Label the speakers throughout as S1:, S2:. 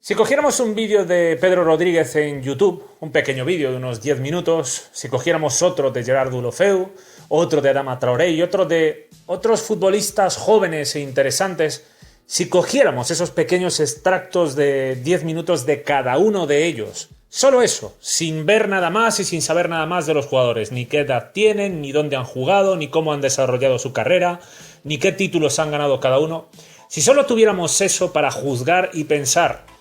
S1: Si cogiéramos un vídeo de Pedro Rodríguez en YouTube, un pequeño vídeo de unos 10 minutos, si cogiéramos otro de Gerard Deulofeu, otro de Adama Traoré y otro de otros futbolistas jóvenes e interesantes, si cogiéramos esos pequeños extractos de 10 minutos de cada uno de ellos, solo eso, sin ver nada más y sin saber nada más de los jugadores, ni qué edad tienen, ni dónde han jugado, ni cómo han desarrollado su carrera, ni qué títulos han ganado cada uno, si solo tuviéramos eso para juzgar y pensar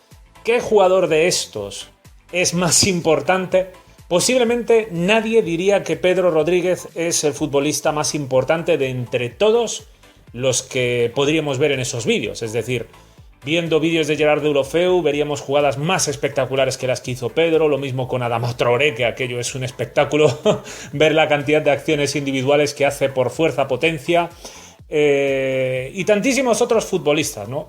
S1: ¿qué jugador de estos es más importante? Posiblemente nadie diría que Pedro Rodríguez es el futbolista más importante de entre todos los que podríamos ver en esos vídeos. Es decir, viendo vídeos de Gerard Deulofeu veríamos jugadas más espectaculares que las que hizo Pedro, lo mismo con Adama Traoré, que aquello es un espectáculo, ver la cantidad de acciones individuales que hace por fuerza, potencia, y tantísimos otros futbolistas, ¿no?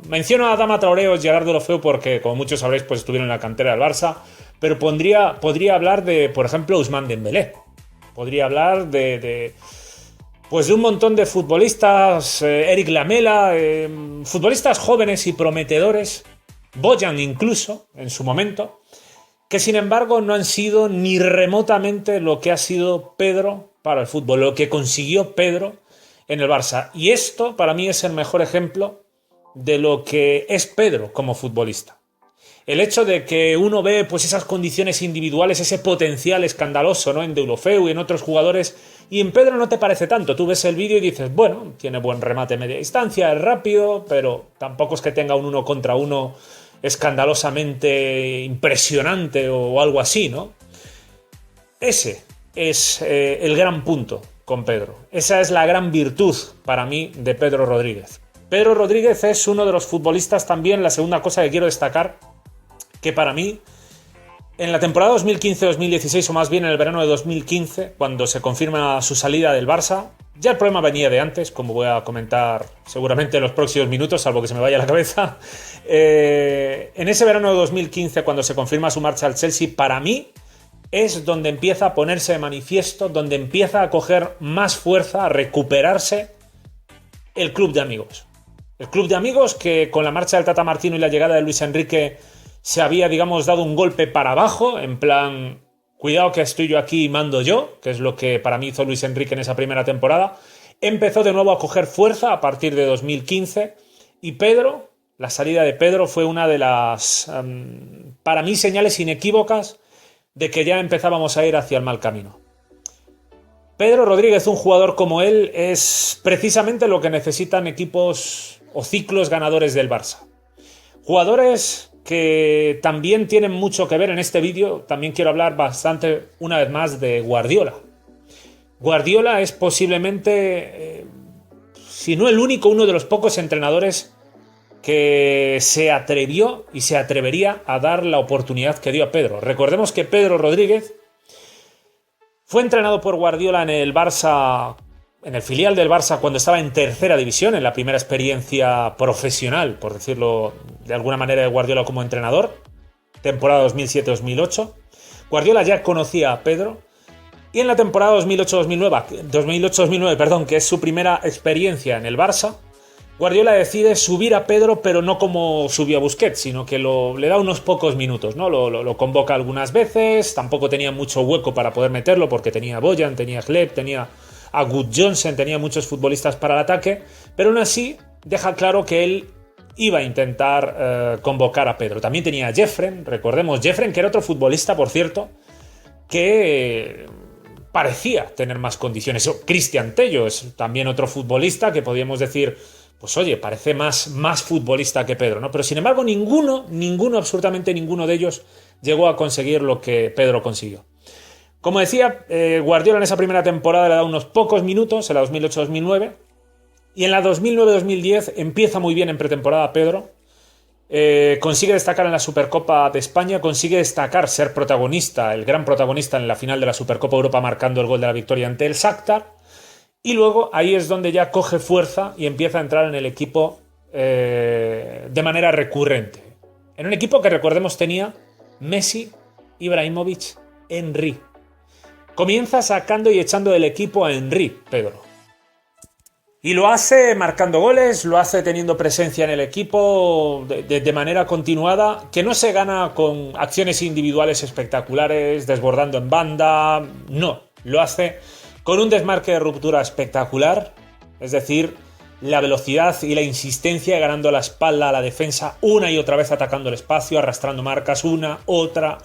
S1: Menciono a Adama Traoré o Gerard Deulofeu porque, como muchos sabréis, pues estuvieron en la cantera del Barça, pero podría hablar de, por ejemplo, Ousmane Dembélé. Podría hablar de un montón de futbolistas, Eric Lamela, futbolistas jóvenes y prometedores, Bojan incluso, en su momento, que sin embargo no han sido ni remotamente lo que ha sido Pedro para el fútbol, lo que consiguió Pedro en el Barça. Y esto, para mí, es el mejor ejemplo de lo que es Pedro como futbolista. El hecho de que uno ve pues esas condiciones individuales, ese potencial escandaloso, ¿no? En Deulofeu y en otros jugadores, y en Pedro no te parece tanto. Tú ves el vídeo y dices, bueno, tiene buen remate media distancia, es rápido, pero tampoco es que tenga un 1 contra 1 escandalosamente impresionante o algo así, ¿no? Ese es el gran punto con Pedro. Esa es la gran virtud para mí de Pedro Rodríguez. Pedro Rodríguez es uno de los futbolistas también, la segunda cosa que quiero destacar, que para mí, en la temporada 2015-2016, o más bien en el verano de 2015, cuando se confirma su salida del Barça, ya el problema venía de antes, como voy a comentar seguramente en los próximos minutos, salvo que se me vaya la cabeza. En ese verano de 2015, cuando se confirma su marcha al Chelsea, para mí es donde empieza a ponerse de manifiesto, donde empieza a coger más fuerza, a recuperarse el club de amigos. El club de amigos que con la marcha del Tata Martino y la llegada de Luis Enrique se había, digamos, dado un golpe para abajo, en plan, cuidado que estoy yo aquí y mando yo, que es lo que para mí hizo Luis Enrique en esa primera temporada. Empezó de nuevo a coger fuerza a partir de 2015 y Pedro, la salida de Pedro fue una de las, para mí, señales inequívocas de que ya empezábamos a ir hacia el mal camino. Pedro Rodríguez, un jugador como él, es precisamente lo que necesitan equipos o ciclos ganadores del Barça. Jugadores que también tienen mucho que ver en este vídeo. También quiero hablar bastante, una vez más, de Guardiola. Guardiola es posiblemente, si no el único, uno de los pocos entrenadores que se atrevió y se atrevería a dar la oportunidad que dio a Pedro. Recordemos que Pedro Rodríguez fue entrenado por Guardiola en el Barça, en el filial del Barça cuando estaba en tercera división, en la primera experiencia profesional, por decirlo de alguna manera, de Guardiola como entrenador, temporada 2007-2008. Guardiola ya conocía a Pedro y en la temporada 2008-2009, que es su primera experiencia en el Barça, Guardiola decide subir a Pedro, pero no como subió a Busquets, sino que le da unos pocos minutos, ¿no? Lo convoca algunas veces, tampoco tenía mucho hueco para poder meterlo porque tenía a Bojan, tenía a Gleb, tenía a Good Johnson, tenía muchos futbolistas para el ataque, pero aún así deja claro que él iba a intentar convocar a Pedro. También tenía a Jeffren, recordemos, Jeffren, que era otro futbolista, por cierto, que parecía tener más condiciones. Cristian Tello es también otro futbolista que podríamos decir, pues oye, parece más futbolista que Pedro, ¿no? Pero sin embargo ninguno, absolutamente ninguno de ellos llegó a conseguir lo que Pedro consiguió. Como decía, Guardiola en esa primera temporada le da unos pocos minutos, en la 2008-2009, y en la 2009-2010 empieza muy bien en pretemporada Pedro, consigue destacar en la Supercopa de España, consigue destacar, ser protagonista, el gran protagonista en la final de la Supercopa Europa, marcando el gol de la victoria ante el Shakhtar, y luego ahí es donde ya coge fuerza y empieza a entrar en el equipo de manera recurrente. En un equipo que, recordemos, tenía Messi, Ibrahimovic, Henry. Comienza sacando y echando del equipo a Henry, Pedro. Y lo hace marcando goles, lo hace teniendo presencia en el equipo de manera continuada, que no se gana con acciones individuales espectaculares, desbordando en banda, no, lo hace con un desmarque de ruptura espectacular, es decir, la velocidad y la insistencia ganando la espalda a la defensa una y otra vez atacando el espacio, arrastrando marcas una, otra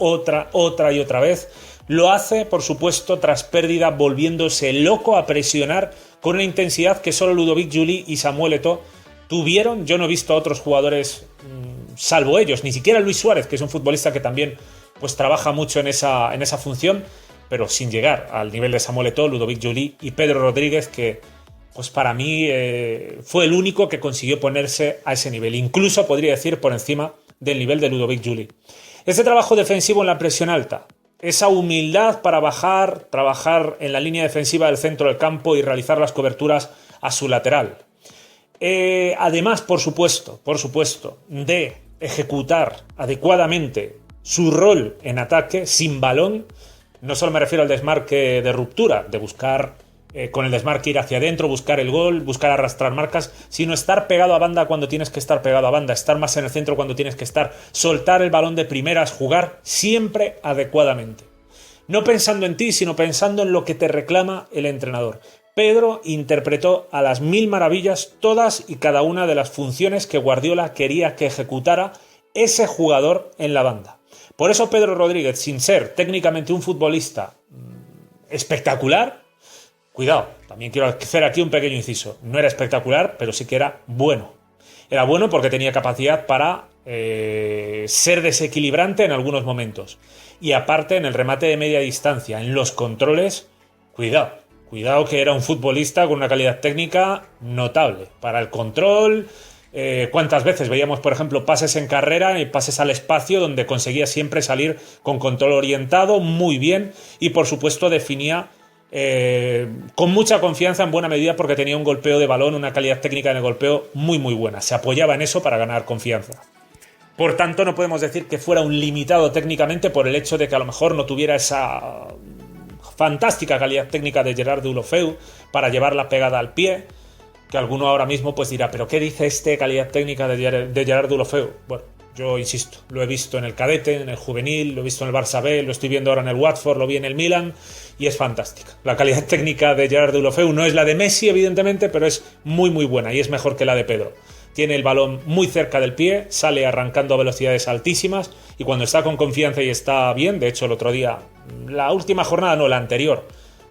S1: y otra vez. Lo hace, por supuesto, tras pérdida, volviéndose loco a presionar con una intensidad que solo Ludovic Juli y Samuel Eto'o tuvieron. Yo no he visto a otros jugadores, salvo ellos, ni siquiera Luis Suárez, que es un futbolista que también pues, trabaja mucho en esa función, pero sin llegar al nivel de Samuel Eto'o, Ludovic Juli y Pedro Rodríguez, que pues para mí fue el único que consiguió ponerse a ese nivel. Incluso podría decir por encima del nivel de Ludovic Juli. Ese trabajo defensivo en la presión alta, esa humildad para trabajar en la línea defensiva del centro del campo y realizar las coberturas a su lateral. Además, por supuesto, de ejecutar adecuadamente su rol en ataque sin balón, no solo me refiero al desmarque de ruptura, de buscar con el desmarque ir hacia adentro, buscar el gol, buscar arrastrar marcas, sino estar pegado a banda cuando tienes que estar pegado a banda, estar más en el centro cuando tienes que estar, soltar el balón de primeras, jugar siempre adecuadamente. No pensando en ti, sino pensando en lo que te reclama el entrenador. Pedro interpretó a las mil maravillas todas y cada una de las funciones que Guardiola quería que ejecutara ese jugador en la banda. Por eso Pedro Rodríguez, sin ser técnicamente un futbolista espectacular, cuidado, también quiero hacer aquí un pequeño inciso. No era espectacular, pero sí que era bueno. Era bueno porque tenía capacidad para ser desequilibrante en algunos momentos. Y aparte, en el remate de media distancia, en los controles, cuidado que era un futbolista con una calidad técnica notable. Para el control, cuántas veces veíamos, por ejemplo, pases en carrera y pases al espacio donde conseguía siempre salir con control orientado, muy bien, y por supuesto definía con mucha confianza en buena medida porque tenía un golpeo de balón, una calidad técnica en el golpeo muy buena. Se apoyaba en eso para ganar confianza. Por tanto, no podemos decir que fuera un limitado técnicamente por el hecho de que a lo mejor no tuviera esa fantástica calidad técnica de Gerard Deulofeu para llevarla pegada al pie, que alguno ahora mismo pues dirá, ¿pero qué dice calidad técnica de Gerard Deulofeu? Bueno, yo insisto, lo he visto en el cadete, en el juvenil, lo he visto en el Barça B, lo estoy viendo ahora en el Watford, lo vi en el Milan y es fantástica. La calidad técnica de Gerard Deulofeu no es la de Messi, evidentemente, pero es muy buena y es mejor que la de Pedro. Tiene el balón muy cerca del pie, sale arrancando a velocidades altísimas y cuando está con confianza y está bien, de hecho el otro día, la última jornada no, la anterior,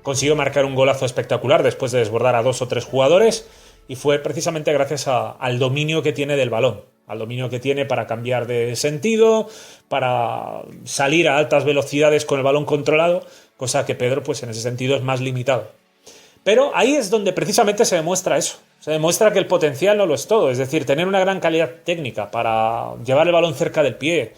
S1: consiguió marcar un golazo espectacular después de desbordar a 2 o 3 jugadores y fue precisamente gracias al dominio que tiene del balón. Al dominio que tiene para cambiar de sentido, para salir a altas velocidades con el balón controlado, cosa que Pedro, pues en ese sentido, es más limitado. Pero ahí es donde precisamente se demuestra eso. Se demuestra que el potencial no lo es todo. Es decir, tener una gran calidad técnica para llevar el balón cerca del pie,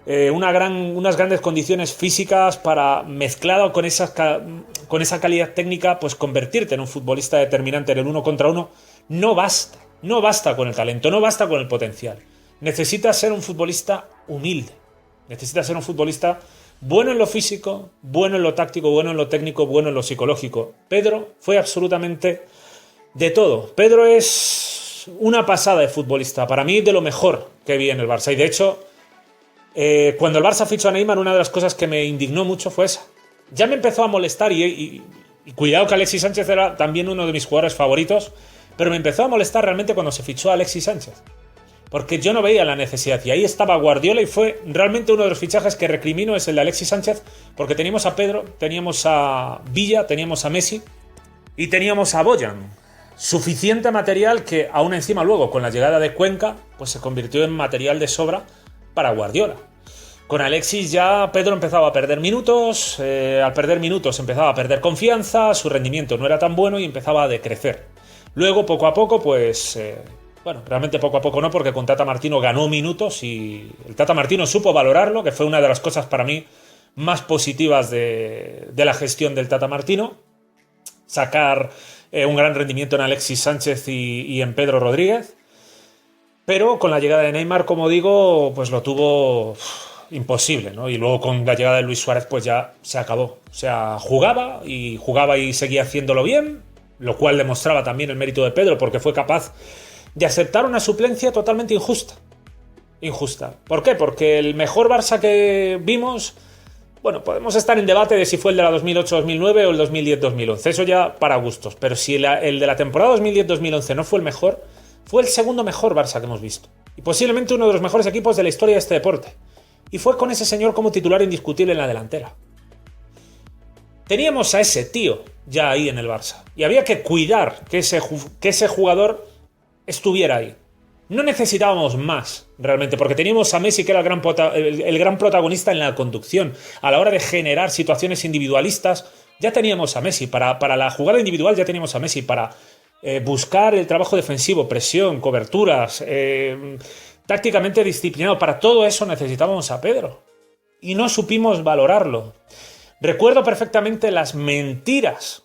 S1: unas grandes condiciones físicas para, mezclado con esa calidad técnica, pues convertirte en un futbolista determinante en el 1 contra 1, no basta. No basta con el talento, no basta con el potencial. Necesitas ser un futbolista humilde. Necesitas ser un futbolista bueno en lo físico, bueno en lo táctico, bueno en lo técnico, bueno en lo psicológico. Pedro fue absolutamente de todo. Pedro es una pasada de futbolista. Para mí, de lo mejor que vi en el Barça. Y de hecho, cuando el Barça fichó a Neymar, una de las cosas que me indignó mucho fue esa. Ya me empezó a molestar y cuidado que Alexis Sánchez era también uno de mis jugadores favoritos. Pero me empezó a molestar realmente cuando se fichó a Alexis Sánchez. Porque yo no veía la necesidad. Y ahí estaba Guardiola y fue realmente uno de los fichajes que recrimino es el de Alexis Sánchez. Porque teníamos a Pedro, teníamos a Villa, teníamos a Messi y teníamos a Boyan. Suficiente material que aún encima luego con la llegada de Cuenca pues se convirtió en material de sobra para Guardiola. Con Alexis ya Pedro empezaba a perder minutos. Al perder minutos empezaba a perder confianza. Su rendimiento no era tan bueno y empezaba a decrecer. Luego, poco a poco, pues... realmente poco a poco no, porque con Tata Martino ganó minutos y el Tata Martino supo valorarlo, que fue una de las cosas para mí más positivas de la gestión del Tata Martino. Sacar un gran rendimiento en Alexis Sánchez y en Pedro Rodríguez. Pero con la llegada de Neymar, como digo, pues lo tuvo imposible, ¿no? Y luego con la llegada de Luis Suárez, pues ya se acabó. O sea, jugaba y seguía haciéndolo bien. lo cual demostraba también el mérito de Pedro, porque fue capaz de aceptar una suplencia totalmente injusta. Injusta. ¿Por qué? Porque el mejor Barça que vimos, bueno, podemos estar en debate de si fue el de la 2008-2009 o el 2010-2011, eso ya para gustos, pero si el de la temporada 2010-2011 no fue el mejor, fue el segundo mejor Barça que hemos visto, y posiblemente uno de los mejores equipos de la historia de este deporte, y fue con ese señor como titular indiscutible en la delantera. Teníamos a ese tío ya ahí en el Barça, y había que cuidar que ese jugador estuviera ahí. No necesitábamos más, realmente, porque teníamos a Messi, que era el gran protagonista en la conducción. A la hora de generar situaciones individualistas, ya teníamos a Messi. Para la jugada individual ya teníamos a Messi. Para buscar el trabajo defensivo, presión, coberturas, tácticamente disciplinado, para todo eso necesitábamos a Pedro. Y no supimos valorarlo. Recuerdo perfectamente las mentiras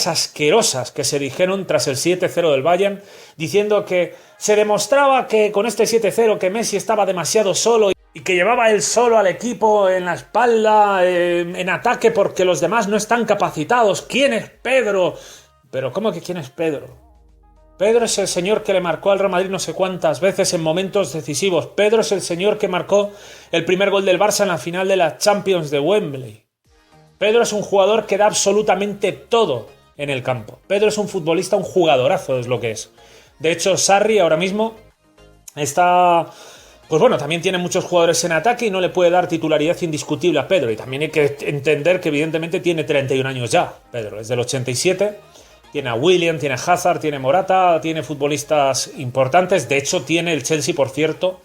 S1: asquerosas que se dijeron tras el 7-0 del Bayern, diciendo que se demostraba que con este 7-0 que Messi estaba demasiado solo y que llevaba él solo al equipo en la espalda, en ataque, porque los demás no están capacitados. ¿Quién es Pedro? Pero ¿cómo que quién es Pedro? Pedro es el señor que le marcó al Real Madrid no sé cuántas veces en momentos decisivos. Pedro es el señor que marcó el primer gol del Barça en la final de la Champions de Wembley. Pedro es un jugador que da absolutamente todo en el campo. Pedro es un futbolista, un jugadorazo es lo que es. De hecho, Sarri ahora mismo está... Pues bueno, también tiene muchos jugadores en ataque y no le puede dar titularidad indiscutible a Pedro. Y también hay que entender que evidentemente tiene 31 años ya, Pedro. Es del 87, tiene a William, tiene a Hazard, tiene Morata, tiene futbolistas importantes. De hecho, tiene el Chelsea, por cierto,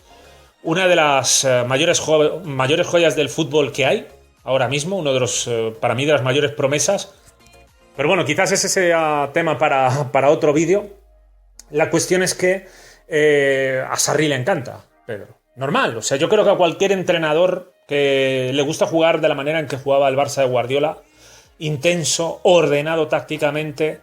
S1: una de las mayores joyas del fútbol que hay ahora mismo, uno de los, para mí, de las mayores promesas. Pero bueno, quizás ese sea tema para otro vídeo. La cuestión es que a Sarri le encanta Pedro. Normal, o sea, yo creo que a cualquier entrenador que le gusta jugar de la manera en que jugaba el Barça de Guardiola, intenso, ordenado tácticamente,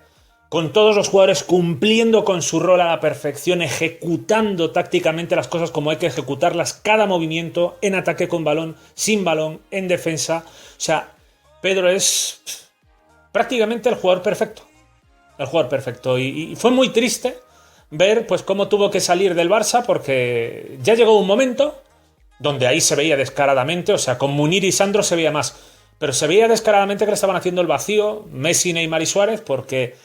S1: con todos los jugadores cumpliendo con su rol a la perfección, ejecutando tácticamente las cosas como hay que ejecutarlas, cada movimiento, en ataque con balón, sin balón, en defensa. O sea, Pedro es prácticamente el jugador perfecto. El jugador perfecto. Y fue muy triste ver pues cómo tuvo que salir del Barça, porque ya llegó un momento donde ahí se veía descaradamente, o sea, con Munir y Sandro se veía más, pero se veía descaradamente que le estaban haciendo el vacío Messi, Neymar y Suárez, porque...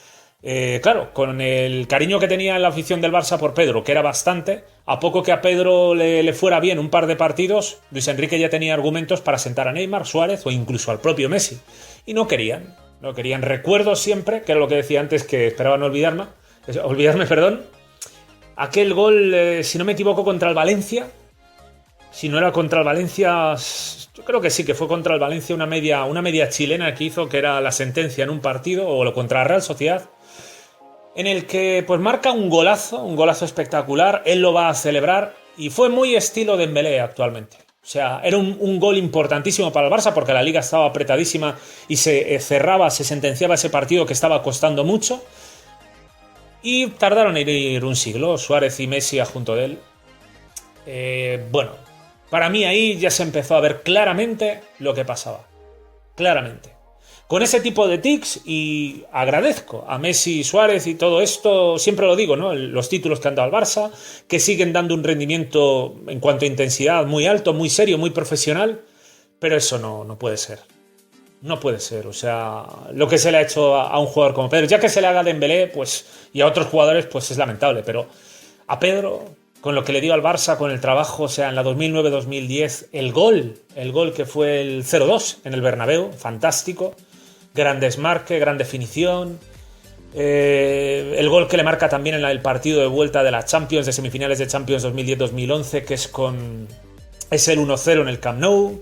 S1: claro, con el cariño que tenía la afición del Barça por Pedro, que era bastante, a poco que a Pedro le fuera bien un par de partidos, Luis Enrique ya tenía argumentos para sentar a Neymar, Suárez o incluso al propio Messi. Y no querían. Recuerdo siempre, que era lo que decía antes, que esperaba no olvidarme, aquel gol, si no me equivoco, contra el Valencia. Si no era contra el Valencia, yo creo que sí, que fue contra el Valencia, una media chilena que hizo, que era la sentencia en un partido, o lo contra la Real Sociedad, en el que pues marca un golazo espectacular, él lo va a celebrar, y fue muy estilo Dembélé actualmente. O sea, era un gol importantísimo para el Barça, porque la liga estaba apretadísima y se sentenciaba ese partido que estaba costando mucho, y tardaron en ir un siglo, Suárez y Messi junto de él. Bueno, para mí ahí ya se empezó a ver claramente lo que pasaba. Claramente. Con ese tipo de tics, y agradezco a Messi y Suárez y todo esto, siempre lo digo, ¿no? Los títulos que han dado al Barça, que siguen dando un rendimiento en cuanto a intensidad muy alto, muy serio, muy profesional, pero eso no puede ser. No puede ser, o sea, lo que se le ha hecho a un jugador como Pedro, ya que se le haga a Dembélé, pues, y a otros jugadores, pues es lamentable, pero a Pedro, con lo que le dio al Barça, con el trabajo, o sea, en la 2009-2010, el gol que fue el 0-2 en el Bernabéu, fantástico, gran desmarque, gran definición, el gol que le marca también en el partido de vuelta de la Champions, de semifinales de Champions 2010-2011, que es el 1-0 en el Camp Nou.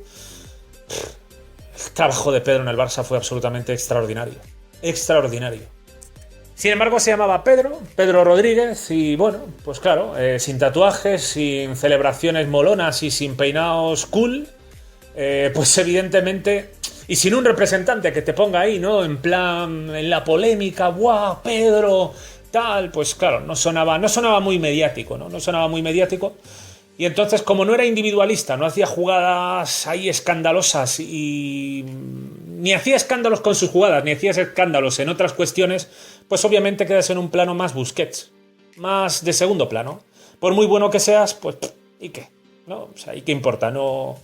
S1: El trabajo de Pedro en el Barça fue absolutamente extraordinario. Extraordinario. Sin embargo, se llamaba Pedro Rodríguez, y bueno, pues claro, sin tatuajes, sin celebraciones molonas y sin peinados cool, pues evidentemente, y sin un representante que te ponga ahí, ¿no? En plan, en la polémica, ¡guau, Pedro! Tal, pues claro, no sonaba muy mediático, ¿no? No sonaba muy mediático. Y entonces, como no era individualista, no hacía jugadas ahí escandalosas, y ni hacía escándalos con sus jugadas, ni hacía escándalos en otras cuestiones, pues obviamente quedas en un plano más Busquets, más de segundo plano. Por muy bueno que seas, pues, ¿y qué? ¿No? O sea, ¿y qué importa? No.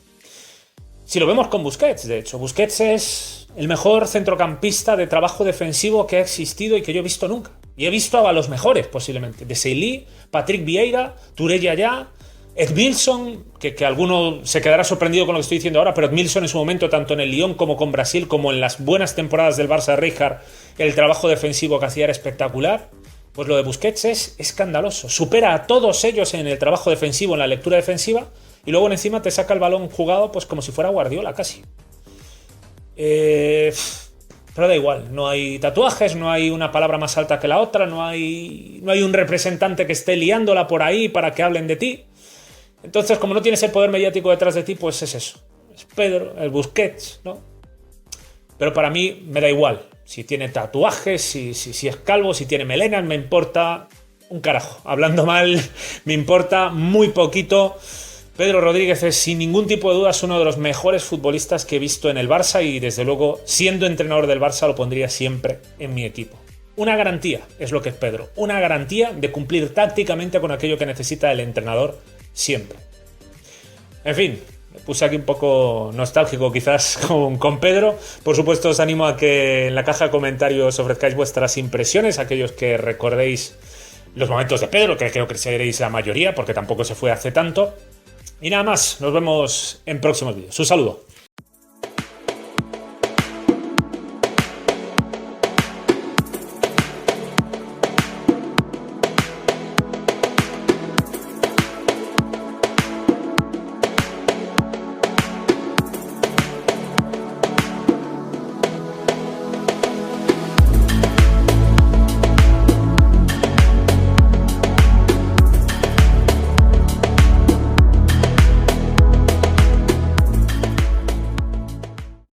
S1: Si lo vemos con Busquets, de hecho, Busquets es el mejor centrocampista de trabajo defensivo que ha existido y que yo he visto nunca. Y he visto a los mejores, posiblemente. Desailly, Patrick Vieira, Touré Yaya, Edmilson, que alguno se quedará sorprendido con lo que estoy diciendo ahora, pero Edmilson en su momento, tanto en el Lyon como con Brasil, como en las buenas temporadas del Barça de Rijkaard, el trabajo defensivo que hacía era espectacular. Pues lo de Busquets es escandaloso. Supera a todos ellos en el trabajo defensivo, en la lectura defensiva, y luego encima te saca el balón jugado pues como si fuera Guardiola casi. Pero da igual, no hay tatuajes, no hay una palabra más alta que la otra, no hay un representante que esté liándola por ahí para que hablen de ti. Entonces, como no tienes el poder mediático detrás de ti, pues es eso. Es Pedro, el Busquets, ¿no? Pero para mí me da igual. Si tiene tatuajes, si es calvo, si tiene melenas, me importa un carajo. Hablando mal, me importa muy poquito. Pedro Rodríguez es sin ningún tipo de dudas uno de los mejores futbolistas que he visto en el Barça y desde luego, siendo entrenador del Barça, lo pondría siempre en mi equipo. Una garantía es lo que es Pedro. Una garantía de cumplir tácticamente con aquello que necesita el entrenador siempre. En fin, me puse aquí un poco nostálgico quizás con Pedro. Por supuesto os animo a que en la caja de comentarios ofrezcáis vuestras impresiones, aquellos que recordéis los momentos de Pedro, que creo que seréis la mayoría porque tampoco se fue hace tanto. Y nada más, nos vemos en próximos vídeos. Un saludo.